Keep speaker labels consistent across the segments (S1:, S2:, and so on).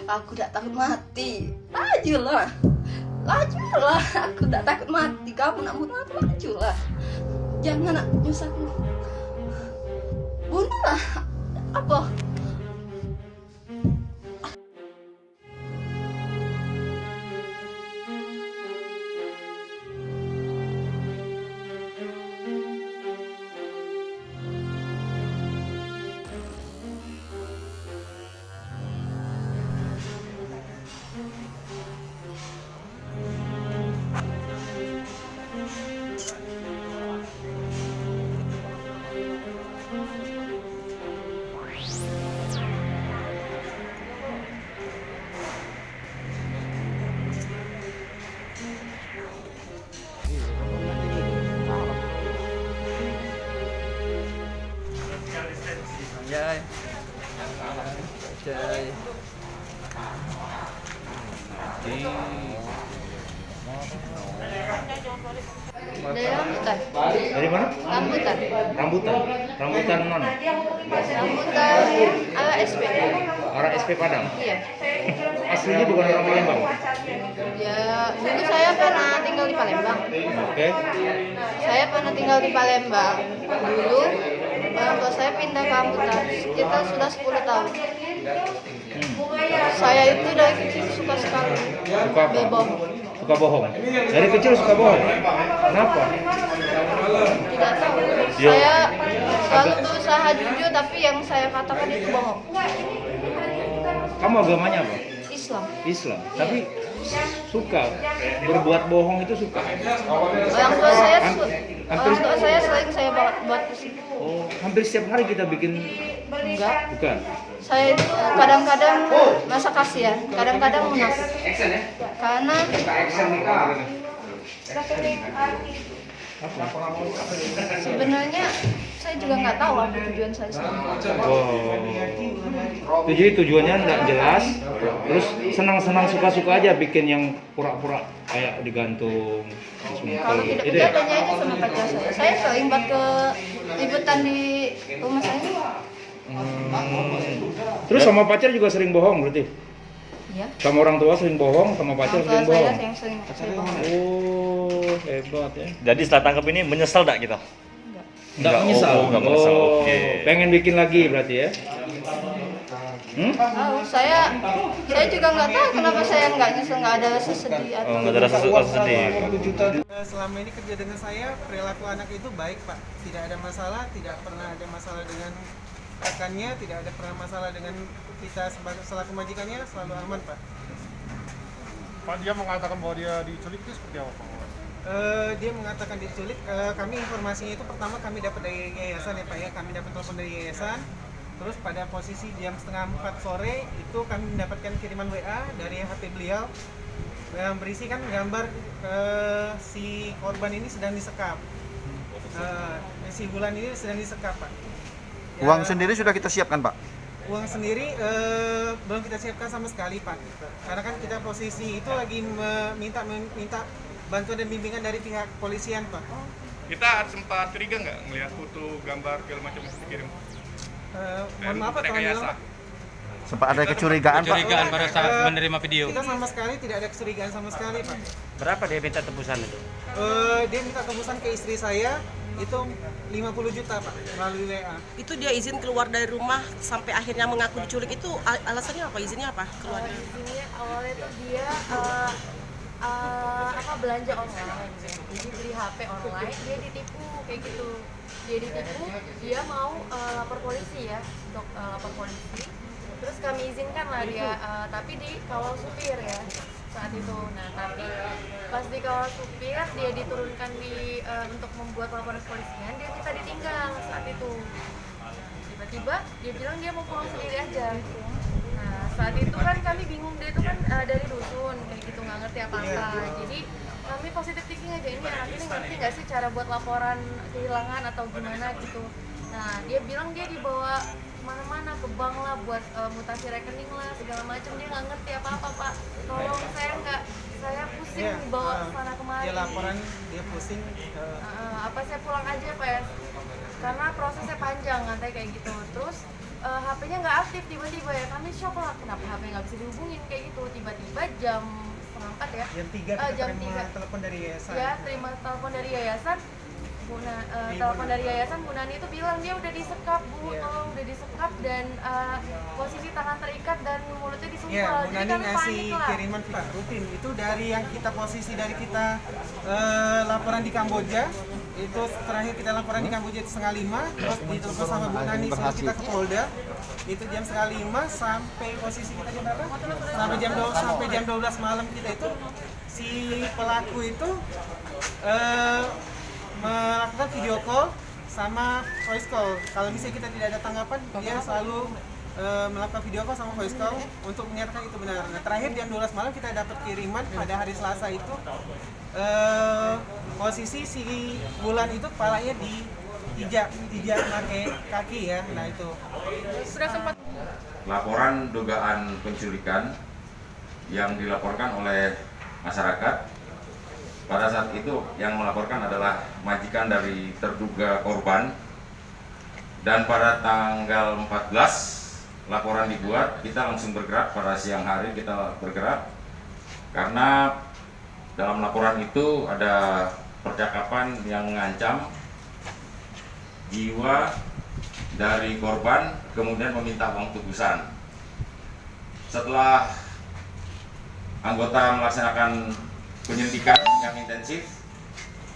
S1: Aku tidak takut mati. Lajulah, aku tidak takut mati. Kamu nak bunuh aku, lajulah. Jangan nak nyusahku. Bunuhlah. Apa?
S2: Anjay. Anjay.
S1: Dari rambutan.
S3: Dari mana?
S1: Rambutan.
S3: Rambutan mana?
S1: Rambutan SP.
S3: Arah SP Padang.
S1: Iya.
S3: Aslinya bukan orang Palembang.
S1: Ya, dulu saya pernah tinggal di Palembang.
S3: Oke.
S1: Saya pernah tinggal di Palembang. Dulu orang tua saya pindah ke Rambutan. Kita sudah 10 tahun. Saya itu dari kecil suka sekali
S3: Suka apa?
S1: berbohong.
S3: Suka bohong. Dari kecil suka bohong. Kenapa?
S1: Tidak tahu.
S3: Ya.
S1: Saya selalu berusaha jujur, tapi yang saya katakan itu bohong.
S3: Kamu agamanya apa?
S1: Islam.
S3: Islam. Tapi suka berbuat bohong itu suka.
S1: Orang tua saya sering saya buat pusing.
S3: Oh, hampir setiap hari kita bikin.
S1: Enggak.
S3: Bukan.
S1: Saya itu kadang-kadang masa kasihan, kadang-kadang munafik. Karena sebenarnya saya juga nggak tahu apa tujuan saya sebenarnya.
S3: Oh. Jadi tujuannya nggak jelas. Terus senang-senang suka-suka aja bikin yang pura-pura kayak digantung.
S1: Kalau tidak kerja tanya aja sama pacar saya. Saya sering buat ke liputan di rumah saya.
S3: Terus sama pacar juga sering bohong berarti?
S1: Iya.
S3: Sama orang tua sering bohong, sama pacar
S1: Orang tua
S3: sering
S1: saya
S3: bohong.
S1: yang sering saya bohong.
S3: Oh, hebat ya.
S4: Jadi setelah tangkap ini menyesal tak kita?
S1: Enggak.
S3: Nggak menyesal.
S4: Oh, nggak menyesal. Oke.
S3: Pengen bikin lagi berarti ya?
S1: Tahu, saya juga nggak tahu kenapa saya nggak nyesel, nggak ada rasa sedih atau
S4: Oh, nggak ada rasa sedih.
S5: Selama ini kerja dengan saya, perilaku anak itu baik, Pak. Tidak ada masalah, tidak pernah ada masalah dengan rekannya, tidak ada pernah masalah dengan kita sebagai selaku majikannya, selalu aman, Pak.
S6: Pak, dia mengatakan bahwa dia diculik itu seperti apa, Pak?
S5: Dia mengatakan diculik. Kami informasinya itu pertama kami dapat dari yayasan ya, Pak ya. Kami dapat telepon dari yayasan. Terus pada posisi jam 3:30 sore itu kami mendapatkan kiriman WA dari HP beliau yang berisikan gambar si korban ini sedang disekap. Si Bulan ini sedang disekap, Pak. Ya,
S2: Uang sendiri sudah kita siapkan, Pak?
S5: uang sendiri belum kita siapkan sama sekali, Pak. Karena kan kita posisi itu lagi minta bantuan dan bimbingan dari pihak polisian, Pak.
S6: Kita sempat curiga nggak melihat foto, gambar, segala macam yang dikirim?
S5: Mohon maaf, Pak, tolong bilang, Pak.
S2: Sempat ada kecurigaan, Pak?
S7: Pada saat menerima video.
S5: Kita sama sekali tidak ada kecurigaan sama sekali, Pak.
S7: Berapa dia minta tebusan itu?
S5: Dia minta tebusan ke istri saya itu 50 juta, Pak, melalui WA.
S8: Itu dia izin keluar dari rumah sampai akhirnya mengaku diculik, itu alasannya apa? Izinnya apa? Keluar dari
S9: Izinnya awalnya tuh dia belanja online, jadi beli HP online, dia ditipu kayak gitu. Dia ditipu, dia mau lapor polisi ya, untuk lapor polisi. Terus kami izinkan lah dia, tapi dikawal supir ya saat itu. Nah, tapi pas dikawal supir, dia diturunkan untuk membuat laporan kepolisian, dia minta ditinggal saat itu. Tiba-tiba dia bilang dia mau pulang sendiri aja. Nah, saat itu kan kami bingung, dia itu kan dari dusun kayak gitu, nggak ngerti apa-apa. Jadi kami positif thinking aja, ini anak ini ngerti nggak sih cara buat laporan kehilangan atau gimana gitu. Nah, dia bilang dia dibawa kemana-mana, ke bank lah buat mutasi rekening lah segala macam, dia nggak ngerti apa-apa, Pak. Tolong saya pusing dibawa ke sana kemari.
S5: Dia laporan, dia pusing.
S9: Apa saya pulang aja, Pak ya? Karena prosesnya panjang katanya kayak gitu. Terus HP-nya nggak aktif tiba-tiba ya, kami shock lah kenapa HP nggak bisa dihubungin kayak gitu. Tiba-tiba jam 3:30 ya,
S5: Jam 3 kita
S9: jam
S5: terima
S9: 3
S5: telepon dari yayasan.
S9: ya terima telepon dari yayasan. Telepon dari yayasan, Bu Nani itu bilang dia udah disekap, Bu,
S5: Iya.
S9: tolong udah disekap dan posisi tangan terikat dan mulutnya disumpal.
S5: Iya, Bu
S9: Jadi
S5: Nani
S9: kami
S5: ngasih
S9: panik lah.
S5: kiriman Pak, rutin. Itu dari yang kita posisi dari kita laporan di Kamboja. Itu terakhir kita laporan di Kamboja itu 4:30, terus ditelepon sama Bu Nani suruh kita ke Polda. Itu jam 4:30 sampai posisi kita jam berapa? Sampai jam 12 malam kita itu si pelaku itu melakukan video call sama voice call. Kalau misalnya kita tidak ada tanggapan, dia selalu melakukan video call sama voice call untuk menyatakan itu benar. Nah, terakhir jam 12 malam kita dapat kiriman pada hari Selasa itu posisi si Bulan itu kepalanya tidak pakai kaki ya. Nah, itu
S9: Sudah sempat
S10: laporan dugaan penculikan yang dilaporkan oleh masyarakat. Pada saat itu yang melaporkan adalah majikan dari terduga korban, dan pada tanggal 14 laporan dibuat, kita langsung bergerak. Pada siang hari kita bergerak karena dalam laporan itu ada percakapan yang mengancam jiwa dari korban, kemudian meminta uang tebusan. Setelah anggota melaksanakan penyelidikan yang intensif,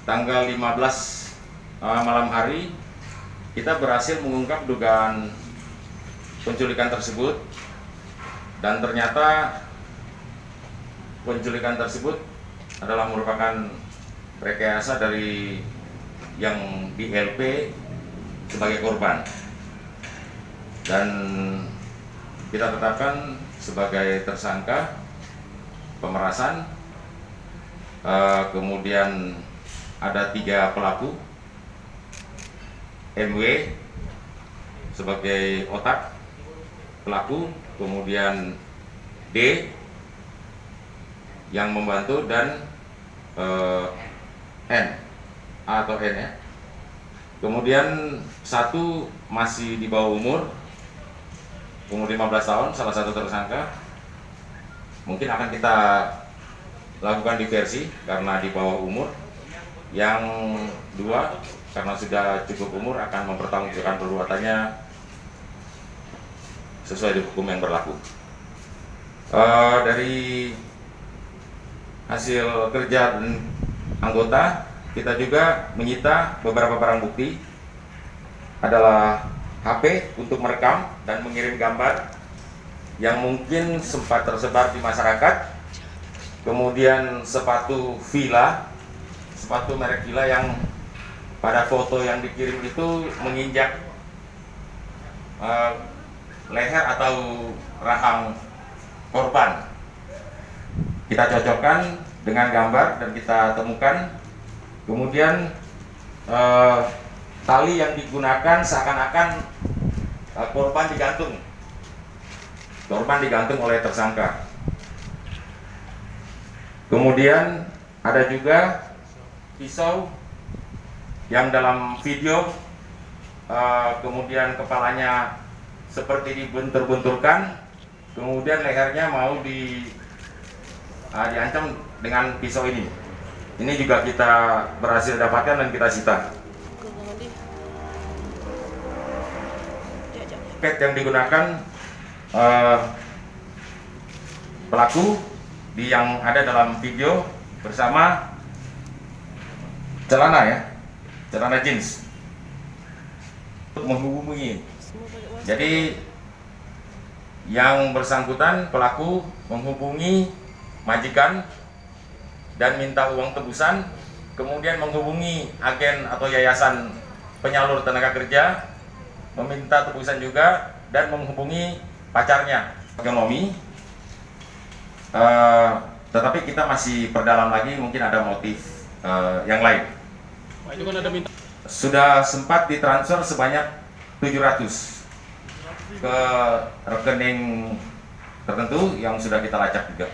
S10: tanggal 15 malam hari kita berhasil mengungkap dugaan penculikan tersebut, dan ternyata penculikan tersebut adalah merupakan rekayasa dari yang di LP sebagai korban, dan kita tetapkan sebagai tersangka pemerasan. Kemudian ada 3 pelaku, MW sebagai otak pelaku, kemudian D yang membantu, dan N atau N ya. Kemudian 1 masih di bawah umur 15 tahun, salah satu tersangka. Mungkin akan kita lakukan diversi karena di bawah umur. Yang 2 karena sudah cukup umur akan mempertanggungjawabkan perbuatannya sesuai hukum yang berlaku. Dari hasil kerja anggota, kita juga menyita beberapa barang bukti, adalah HP untuk merekam dan mengirim gambar yang mungkin sempat tersebar di masyarakat. Kemudian sepatu Fila, sepatu merek Fila yang pada foto yang dikirim itu menginjak leher atau rahang korban. Kita cocokkan dengan gambar dan kita temukan. Kemudian tali yang digunakan seakan-akan korban digantung oleh tersangka. Kemudian ada juga pisau yang dalam video kemudian kepalanya seperti dibentur-benturkan, kemudian lehernya mau diancam dengan pisau ini. Ini juga kita berhasil dapatkan dan kita sita. Paket yang digunakan pelaku yang ada dalam video bersama celana jeans untuk menghubungi. Jadi yang bersangkutan pelaku menghubungi majikan dan minta uang tebusan, kemudian menghubungi agen atau yayasan penyalur tenaga kerja meminta tebusan juga, dan menghubungi pacarnya ekonomi. Tetapi kita masih perdalam lagi, mungkin ada motif yang lain. Sudah sempat ditransfer sebanyak 700 ke rekening tertentu yang sudah kita lacak juga.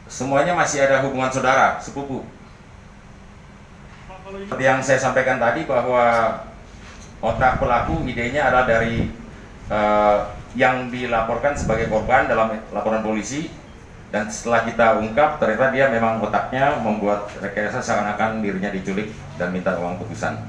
S10: Semuanya masih ada hubungan saudara, sepupu. Seperti yang saya sampaikan tadi bahwa otak pelaku idenya adalah dari yang dilaporkan sebagai korban dalam laporan polisi, dan setelah kita ungkap ternyata dia memang otaknya membuat rekayasa seakan-akan dirinya diculik dan minta uang tebusan.